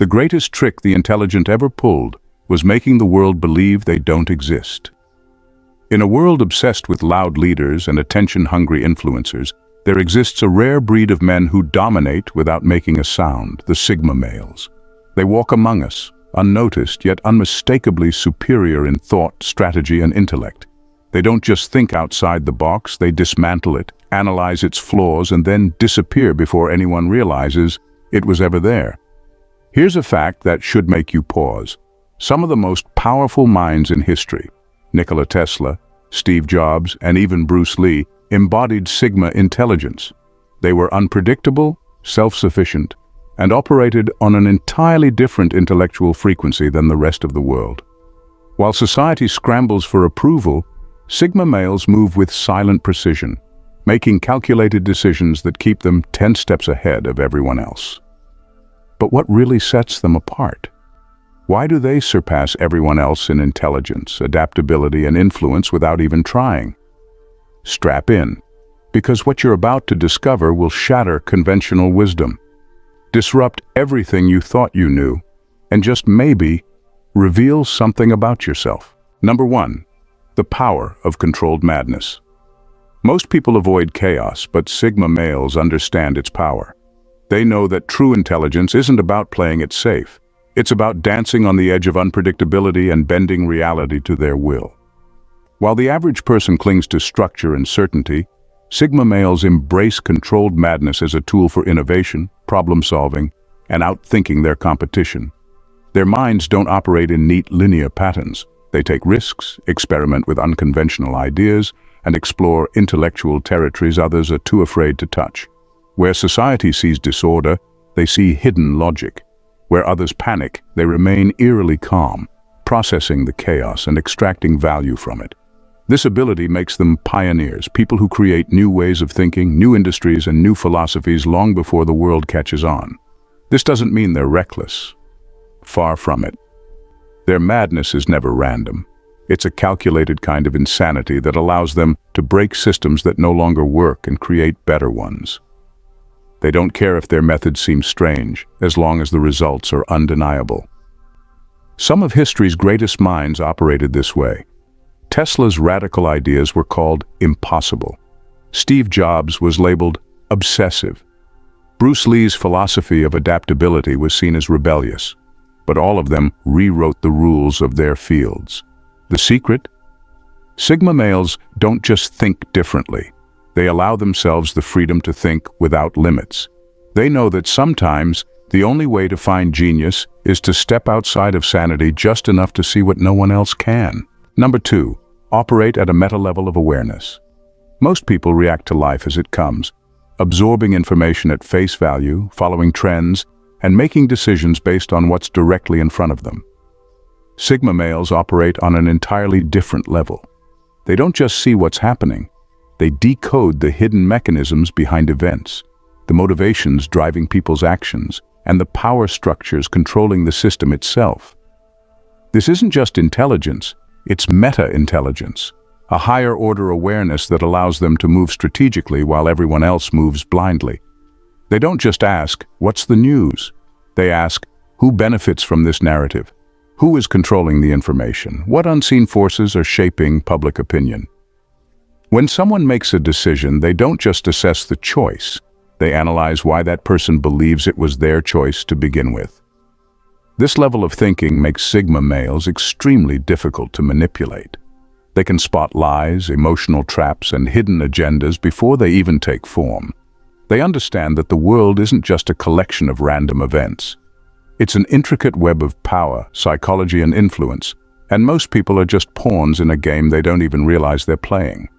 The greatest trick the intelligent ever pulled was making the world believe they don't exist. In a world obsessed with loud leaders and attention-hungry influencers, there exists a rare breed of men who dominate without making a sound, the Sigma males. They walk among us, unnoticed yet unmistakably superior in thought, strategy, and intellect. They don't just think outside the box, they dismantle it, analyze its flaws, and then disappear before anyone realizes it was ever there. Here's a fact that should make you pause. Some of the most powerful minds in history, Nikola Tesla, Steve Jobs, and even Bruce Lee, embodied Sigma intelligence. They were unpredictable, self-sufficient, and operated on an entirely different intellectual frequency than the rest of the world. While society scrambles for approval, Sigma males move with silent precision, making calculated decisions that keep them 10 steps ahead of everyone else. But what really sets them apart? Why do they surpass everyone else in intelligence, adaptability, and influence without even trying? Strap in, because what you're about to discover will shatter conventional wisdom, disrupt everything you thought you knew, and just maybe reveal something about yourself. Number 1. The power of controlled madness. Most people avoid chaos, but Sigma males understand its power. They know that true intelligence isn't about playing it safe. It's about dancing on the edge of unpredictability and bending reality to their will. While the average person clings to structure and certainty, Sigma males embrace controlled madness as a tool for innovation, problem-solving, and outthinking their competition. Their minds don't operate in neat linear patterns. They take risks, experiment with unconventional ideas, and explore intellectual territories others are too afraid to touch. Where society sees disorder, they see hidden logic. Where others panic, they remain eerily calm, processing the chaos and extracting value from it. This ability makes them pioneers, people who create new ways of thinking, new industries, and new philosophies long before the world catches on. This doesn't mean they're reckless. Far from it. Their madness is never random. It's a calculated kind of insanity that allows them to break systems that no longer work and create better ones. They don't care if their methods seem strange, as long as the results are undeniable. Some of history's greatest minds operated this way. Tesla's radical ideas were called impossible. Steve Jobs was labeled obsessive. Bruce Lee's philosophy of adaptability was seen as rebellious, but all of them rewrote the rules of their fields. The secret? Sigma males don't just think differently. They allow themselves the freedom to think without limits. They know that sometimes the only way to find genius is to step outside of sanity just enough to see what no one else can. Number 2, operate at a meta level of awareness. Most people react to life as it comes, absorbing information at face value, following trends, and making decisions based on what's directly in front of them. Sigma males operate on an entirely different level. They don't just see what's happening. They decode the hidden mechanisms behind events, the motivations driving people's actions, and the power structures controlling the system itself. This isn't just intelligence, it's meta-intelligence, a higher-order awareness that allows them to move strategically while everyone else moves blindly. They don't just ask, "What's the news?" They ask, "Who benefits from this narrative? Who is controlling the information? What unseen forces are shaping public opinion?" When someone makes a decision, they don't just assess the choice. They analyze why that person believes it was their choice to begin with. This level of thinking makes Sigma males extremely difficult to manipulate. They can spot lies, emotional traps, and hidden agendas before they even take form. They understand that the world isn't just a collection of random events. It's an intricate web of power, psychology, and influence, and most people are just pawns in a game they don't even realize they're playing.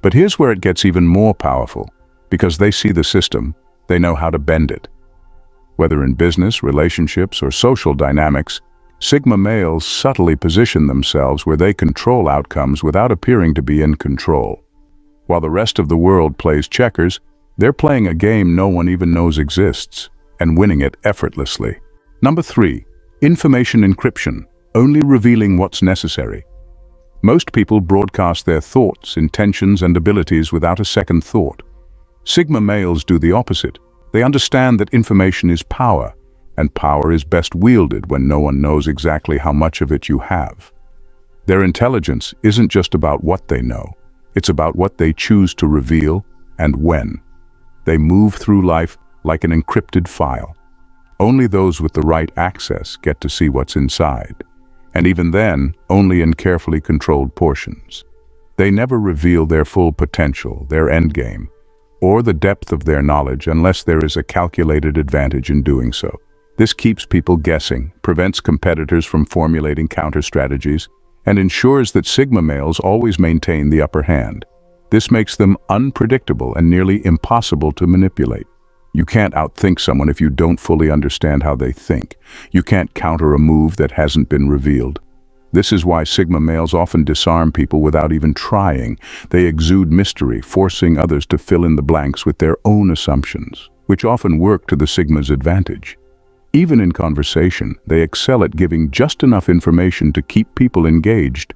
But here's where it gets even more powerful. Because they see the system, they know how to bend it. Whether in business, relationships, or social dynamics, Sigma males subtly position themselves where they control outcomes without appearing to be in control. While the rest of the world plays checkers, they're playing a game no one even knows exists, and winning it effortlessly. Number 3, information encryption, only revealing what's necessary. Most people broadcast their thoughts, intentions, and abilities without a second thought. Sigma males do the opposite. They understand that information is power, and power is best wielded when no one knows exactly how much of it you have. Their intelligence isn't just about what they know, it's about what they choose to reveal and when. They move through life like an encrypted file. Only those with the right access get to see what's inside, and even then, only in carefully controlled portions. They never reveal their full potential, their endgame, or the depth of their knowledge unless there is a calculated advantage in doing so. This keeps people guessing, prevents competitors from formulating counter-strategies, and ensures that Sigma males always maintain the upper hand. This makes them unpredictable and nearly impossible to manipulate. You can't outthink someone if you don't fully understand how they think. You can't counter a move that hasn't been revealed. This is why Sigma males often disarm people without even trying. They exude mystery, forcing others to fill in the blanks with their own assumptions, which often work to the Sigma's advantage. Even in conversation, they excel at giving just enough information to keep people engaged,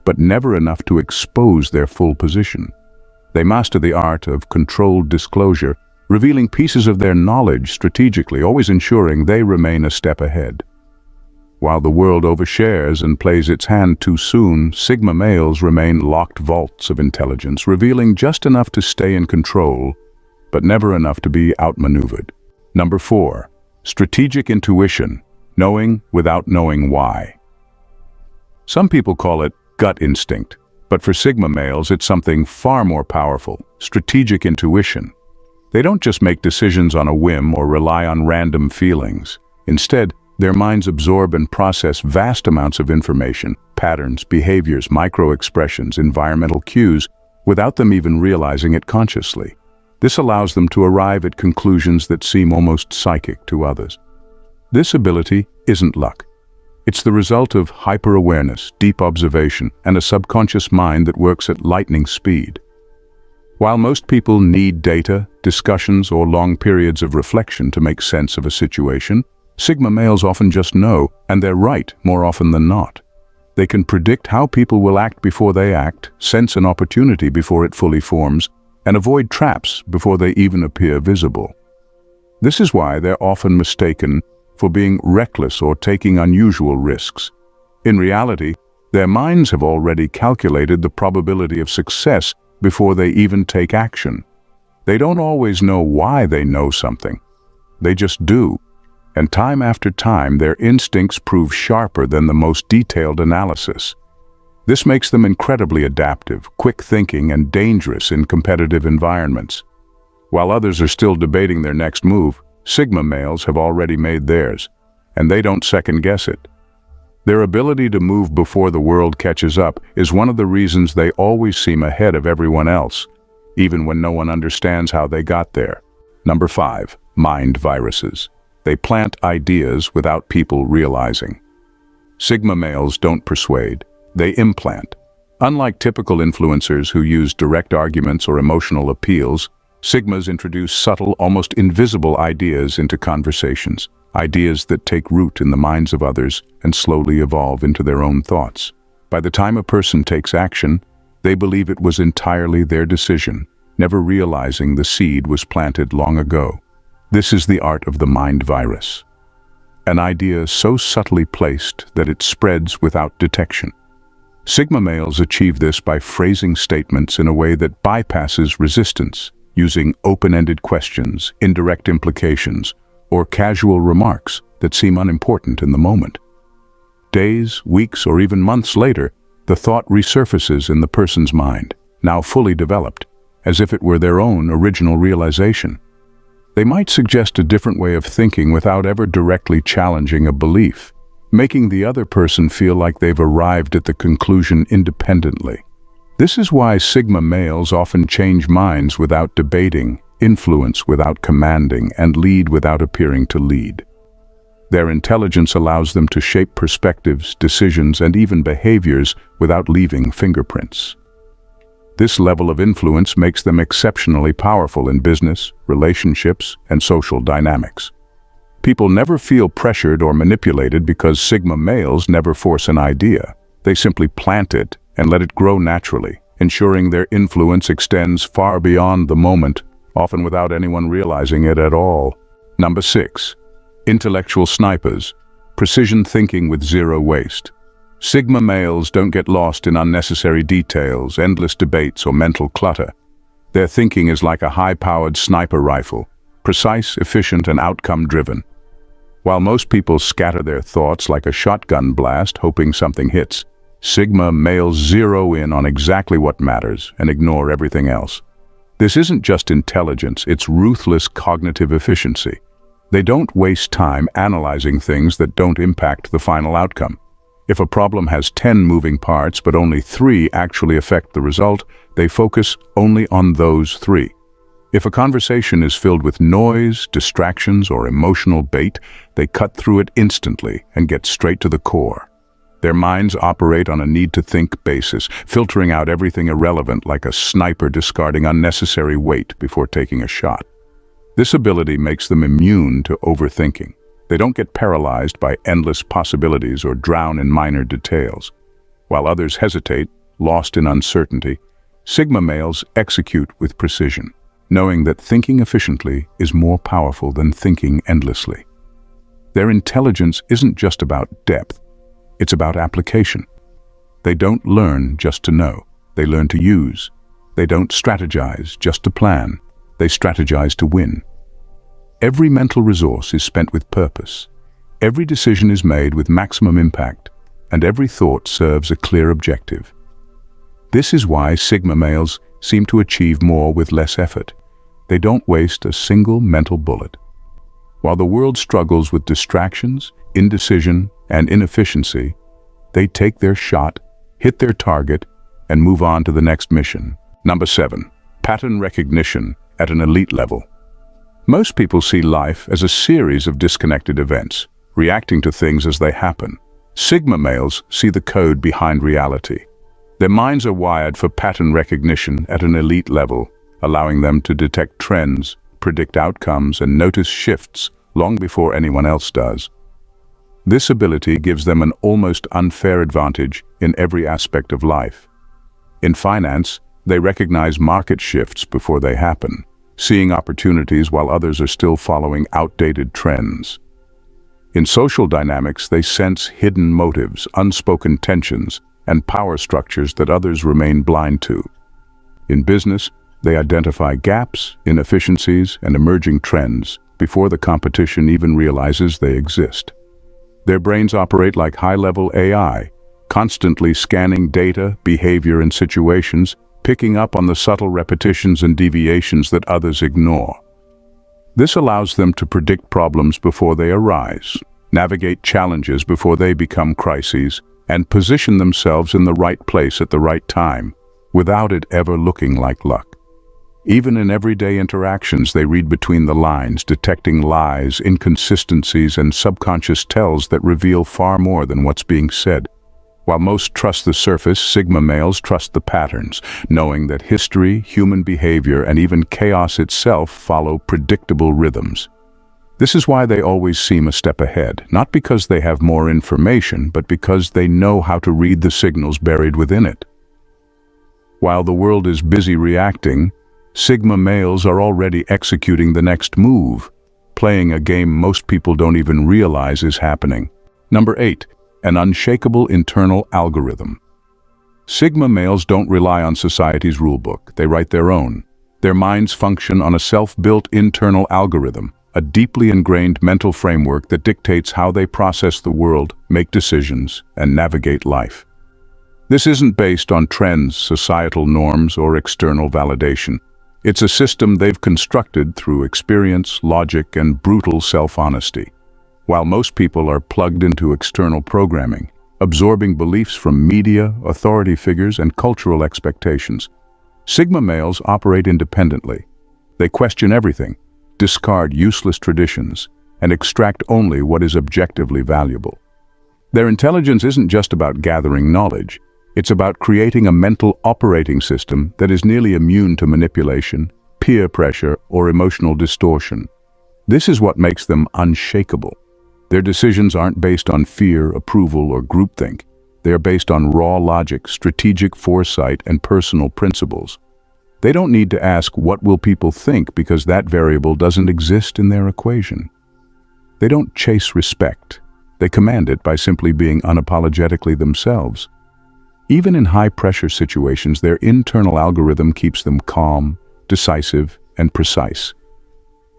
but never enough to expose their full position. They master the art of controlled disclosure, revealing pieces of their knowledge strategically, always ensuring they remain a step ahead. While the world overshares and plays its hand too soon, Sigma males remain locked vaults of intelligence, revealing just enough to stay in control, but never enough to be outmaneuvered. Number 4. Strategic intuition, knowing without knowing why. Some people call it gut instinct, but for Sigma males it's something far more powerful: strategic intuition. They don't just make decisions on a whim or rely on random feelings. Instead, their minds absorb and process vast amounts of information, patterns, behaviors, micro-expressions, environmental cues, without them even realizing it consciously. This allows them to arrive at conclusions that seem almost psychic to others. This ability isn't luck. It's the result of hyper-awareness, deep observation, and a subconscious mind that works at lightning speed. While most people need data, discussions, or long periods of reflection to make sense of a situation, Sigma males often just know, and they're right more often than not. They can predict how people will act before they act, sense an opportunity before it fully forms, and avoid traps before they even appear visible. This is why they're often mistaken for being reckless or taking unusual risks. In reality, their minds have already calculated the probability of success before they even take action. They don't always know why they know something. They just do. And time after time, their instincts prove sharper than the most detailed analysis. This makes them incredibly adaptive, quick-thinking, and dangerous in competitive environments. While others are still debating their next move, Sigma males have already made theirs, and they don't second-guess it. Their ability to move before the world catches up is one of the reasons they always seem ahead of everyone else, even when no one understands how they got there. Number 5. Mind viruses. They plant ideas without people realizing. Sigma males don't persuade. They implant. Unlike typical influencers who use direct arguments or emotional appeals, Sigmas introduce subtle, almost invisible ideas into conversations, ideas that take root in the minds of others and slowly evolve into their own thoughts. By the time a person takes action, they believe it was entirely their decision, never realizing the seed was planted long ago. This is the art of the mind virus. An idea so subtly placed that it spreads without detection. Sigma males achieve this by phrasing statements in a way that bypasses resistance, using open-ended questions, indirect implications, or casual remarks that seem unimportant in the moment. Days, weeks, or even months later, the thought resurfaces in the person's mind, now fully developed, as if it were their own original realization. They might suggest a different way of thinking without ever directly challenging a belief, making the other person feel like they've arrived at the conclusion independently. This is why Sigma males often change minds without debating, influence without commanding, and lead without appearing to lead. Their intelligence allows them to shape perspectives, decisions, and even behaviors without leaving fingerprints. This level of influence makes them exceptionally powerful in business, relationships, and social dynamics. People never feel pressured or manipulated because Sigma males never force an idea. They simply plant it and let it grow naturally, ensuring their influence extends far beyond the moment, often without anyone realizing it at all. Number 6. Intellectual snipers, precision thinking with zero waste. Sigma males don't get lost in unnecessary details, endless debates, or mental clutter. Their thinking is like a high-powered sniper rifle, precise, efficient, and outcome-driven. While most people scatter their thoughts like a shotgun blast, hoping something hits, Sigma males zero in on exactly what matters and ignore everything else. This isn't just intelligence, it's ruthless cognitive efficiency. They don't waste time analyzing things that don't impact the final outcome. If a problem has 10 moving parts but only 3 actually affect the result, they focus only on those 3. If a conversation is filled with noise, distractions, or emotional bait, they cut through it instantly and get straight to the core. Their minds operate on a need-to-think basis, filtering out everything irrelevant like a sniper discarding unnecessary weight before taking a shot. This ability makes them immune to overthinking. They don't get paralyzed by endless possibilities or drown in minor details. While others hesitate, lost in uncertainty, Sigma males execute with precision, knowing that thinking efficiently is more powerful than thinking endlessly. Their intelligence isn't just about depth, it's about application. They don't learn just to know, they learn to use. They don't strategize just to plan, they strategize to win. Every mental resource is spent with purpose. Every decision is made with maximum impact, and every thought serves a clear objective. This is why Sigma males seem to achieve more with less effort. They don't waste a single mental bullet. While the world struggles with distractions, indecision, and inefficiency, they take their shot, hit their target, and move on to the next mission. Number 7. Pattern recognition at an elite level. Most people see life as a series of disconnected events, reacting to things as they happen. Sigma males see the code behind reality. Their minds are wired for pattern recognition at an elite level, allowing them to detect trends, predict outcomes, and notice shifts long before anyone else does. This ability gives them an almost unfair advantage in every aspect of life. In finance, they recognize market shifts before they happen, seeing opportunities while others are still following outdated trends. In social dynamics, they sense hidden motives, unspoken tensions, and power structures that others remain blind to. In business, they identify gaps, inefficiencies, and emerging trends before the competition even realizes they exist. Their brains operate like high-level AI, constantly scanning data, behavior, and situations, picking up on the subtle repetitions and deviations that others ignore. This allows them to predict problems before they arise, navigate challenges before they become crises, and position themselves in the right place at the right time, without it ever looking like luck. Even in everyday interactions, they read between the lines, detecting lies, inconsistencies, and subconscious tells that reveal far more than what's being said. While most trust the surface, Sigma males trust the patterns, knowing that history, human behavior, and even chaos itself follow predictable rhythms. This is why they always seem a step ahead, not because they have more information, but because they know how to read the signals buried within it. While the world is busy reacting, Sigma males are already executing the next move, playing a game most people don't even realize is happening. Number 8. An unshakable internal algorithm. Sigma males don't rely on society's rulebook, they write their own. Their minds function on a self-built internal algorithm, a deeply ingrained mental framework that dictates how they process the world, make decisions, and navigate life. This isn't based on trends, societal norms, or external validation. It's a system they've constructed through experience, logic, and brutal self-honesty. While most people are plugged into external programming, absorbing beliefs from media, authority figures, and cultural expectations, Sigma males operate independently. They question everything, discard useless traditions, and extract only what is objectively valuable. Their intelligence isn't just about gathering knowledge. It's about creating a mental operating system that is nearly immune to manipulation, peer pressure, or emotional distortion. This is what makes them unshakable. Their decisions aren't based on fear, approval, or groupthink. They are based on raw logic, strategic foresight, and personal principles. They don't need to ask, "What will people think?" because that variable doesn't exist in their equation. They don't chase respect. They command it by simply being unapologetically themselves. Even in high-pressure situations, their internal algorithm keeps them calm, decisive, and precise.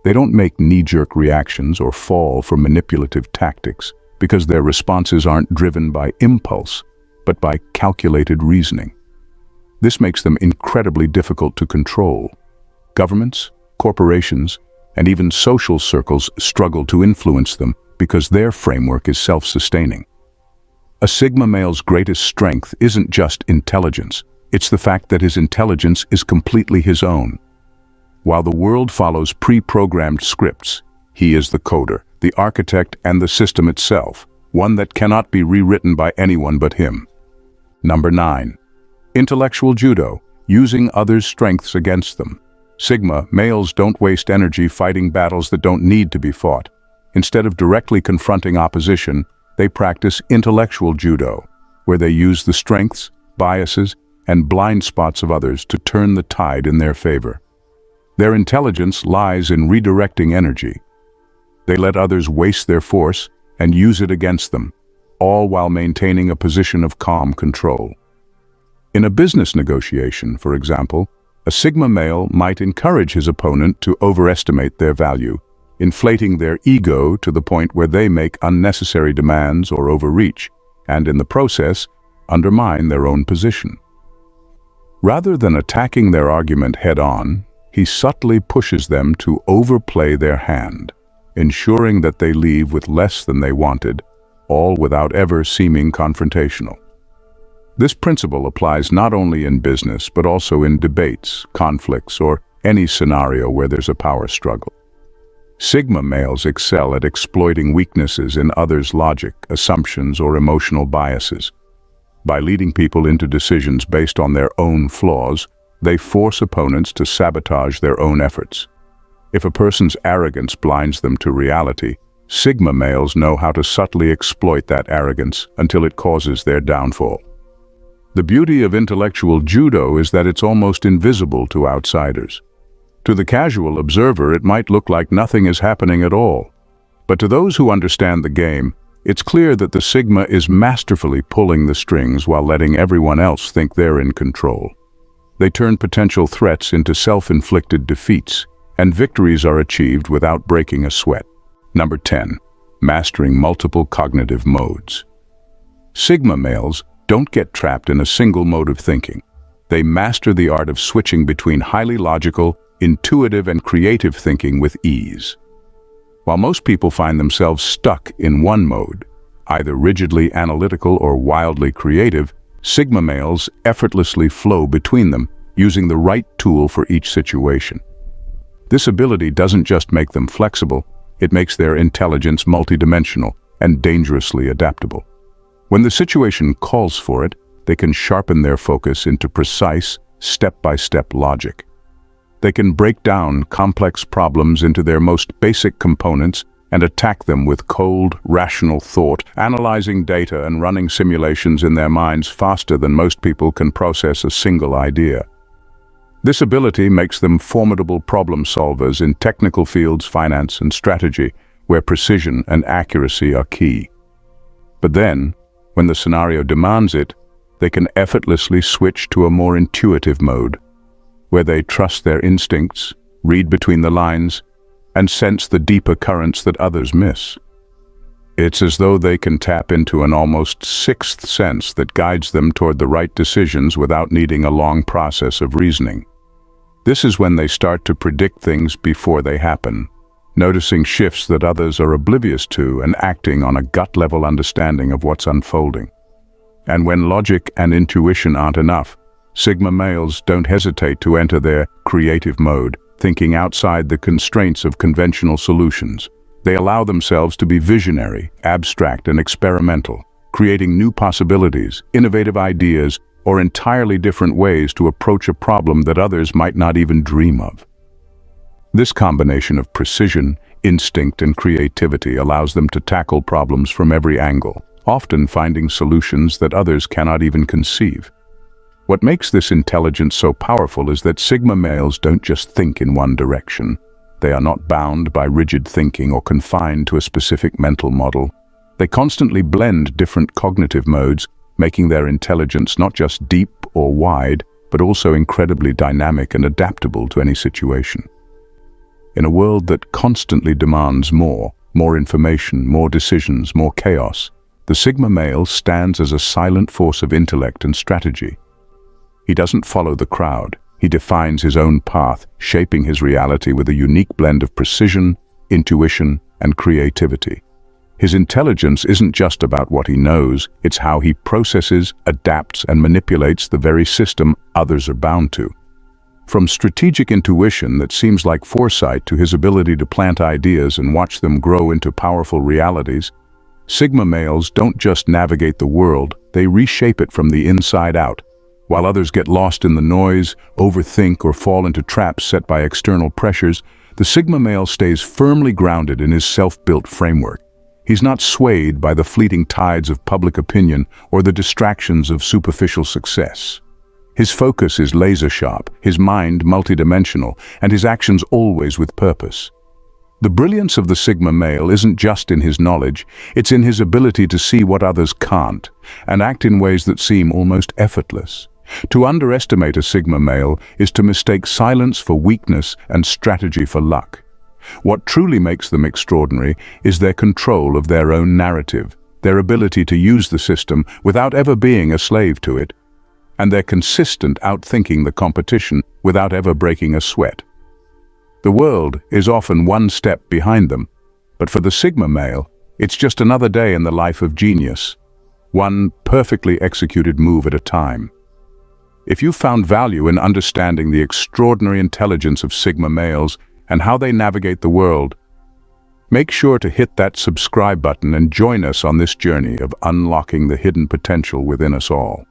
They don't make knee-jerk reactions or fall for manipulative tactics because their responses aren't driven by impulse, but by calculated reasoning. This makes them incredibly difficult to control. Governments, corporations, and even social circles struggle to influence them because their framework is self-sustaining. A Sigma male's greatest strength isn't just intelligence, it's the fact that his intelligence is completely his own. While the world follows pre-programmed scripts, he is the coder, the architect, and the system itself, one that cannot be rewritten by anyone but him. Number 9. Intellectual judo, using others' strengths against them. Sigma males don't waste energy fighting battles that don't need to be fought. Instead of directly confronting opposition, they practice intellectual judo, where they use the strengths, biases, and blind spots of others to turn the tide in their favor. Their intelligence lies in redirecting energy. They let others waste their force and use it against them, all while maintaining a position of calm control. In a business negotiation, for example, a Sigma male might encourage his opponent to overestimate their value, inflating their ego to the point where they make unnecessary demands or overreach, and in the process, undermine their own position. Rather than attacking their argument head-on, he subtly pushes them to overplay their hand, ensuring that they leave with less than they wanted, all without ever seeming confrontational. This principle applies not only in business, but also in debates, conflicts, or any scenario where there's a power struggle. Sigma males excel at exploiting weaknesses in others' logic, assumptions, or emotional biases. By leading people into decisions based on their own flaws, they force opponents to sabotage their own efforts. If a person's arrogance blinds them to reality, Sigma males know how to subtly exploit that arrogance until it causes their downfall. The beauty of intellectual judo is that it's almost invisible to outsiders. To the casual observer, it might look like nothing is happening at all. But to those who understand the game, it's clear that the Sigma is masterfully pulling the strings while letting everyone else think they're in control. They turn potential threats into self-inflicted defeats, and victories are achieved without breaking a sweat. Number 10. Mastering multiple cognitive modes. Sigma males don't get trapped in a single mode of thinking. They master the art of switching between highly logical, intuitive, and creative thinking with ease. While most people find themselves stuck in one mode, either rigidly analytical or wildly creative, Sigma males effortlessly flow between them, using the right tool for each situation. This ability doesn't just make them flexible, it makes their intelligence multidimensional and dangerously adaptable. When the situation calls for it, they can sharpen their focus into precise, step-by-step logic. They can break down complex problems into their most basic components and attack them with cold, rational thought, analyzing data and running simulations in their minds faster than most people can process a single idea. This ability makes them formidable problem solvers in technical fields, finance, and strategy, where precision and accuracy are key. But then, when the scenario demands it, they can effortlessly switch to a more intuitive mode, where they trust their instincts, read between the lines, and sense the deeper currents that others miss. It's as though they can tap into an almost sixth sense that guides them toward the right decisions without needing a long process of reasoning. This is when they start to predict things before they happen, noticing shifts that others are oblivious to and acting on a gut-level understanding of what's unfolding. And when logic and intuition aren't enough, Sigma males don't hesitate to enter their creative mode, thinking outside the constraints of conventional solutions. They allow themselves to be visionary, abstract, and experimental, creating new possibilities, innovative ideas, or entirely different ways to approach a problem that others might not even dream of. This combination of precision, instinct, and creativity allows them to tackle problems from every angle, often finding solutions that others cannot even conceive. What makes this intelligence so powerful is that Sigma males don't just think in one direction. They are not bound by rigid thinking or confined to a specific mental model. They constantly blend different cognitive modes, making their intelligence not just deep or wide, but also incredibly dynamic and adaptable to any situation. In a world that constantly demands more information, more decisions, more chaos, the Sigma male stands as a silent force of intellect and strategy. He doesn't follow the crowd. He defines his own path, shaping his reality with a unique blend of precision, intuition, and creativity. His intelligence isn't just about what he knows, it's how he processes, adapts, and manipulates the very system others are bound to. From strategic intuition that seems like foresight to his ability to plant ideas and watch them grow into powerful realities, Sigma males don't just navigate the world, they reshape it from the inside out. While others get lost in the noise, overthink, or fall into traps set by external pressures, the Sigma male stays firmly grounded in his self-built framework. He's not swayed by the fleeting tides of public opinion or the distractions of superficial success. His focus is laser-sharp, his mind multidimensional, and his actions always with purpose. The brilliance of the Sigma male isn't just in his knowledge, it's in his ability to see what others can't, and act in ways that seem almost effortless. To underestimate a Sigma male is to mistake silence for weakness and strategy for luck. What truly makes them extraordinary is their control of their own narrative, their ability to use the system without ever being a slave to it, and their consistent outthinking the competition without ever breaking a sweat. The world is often one step behind them, but for the Sigma male, it's just another day in the life of genius, one perfectly executed move at a time. If you found value in understanding the extraordinary intelligence of Sigma males and how they navigate the world, make sure to hit that subscribe button and join us on this journey of unlocking the hidden potential within us all.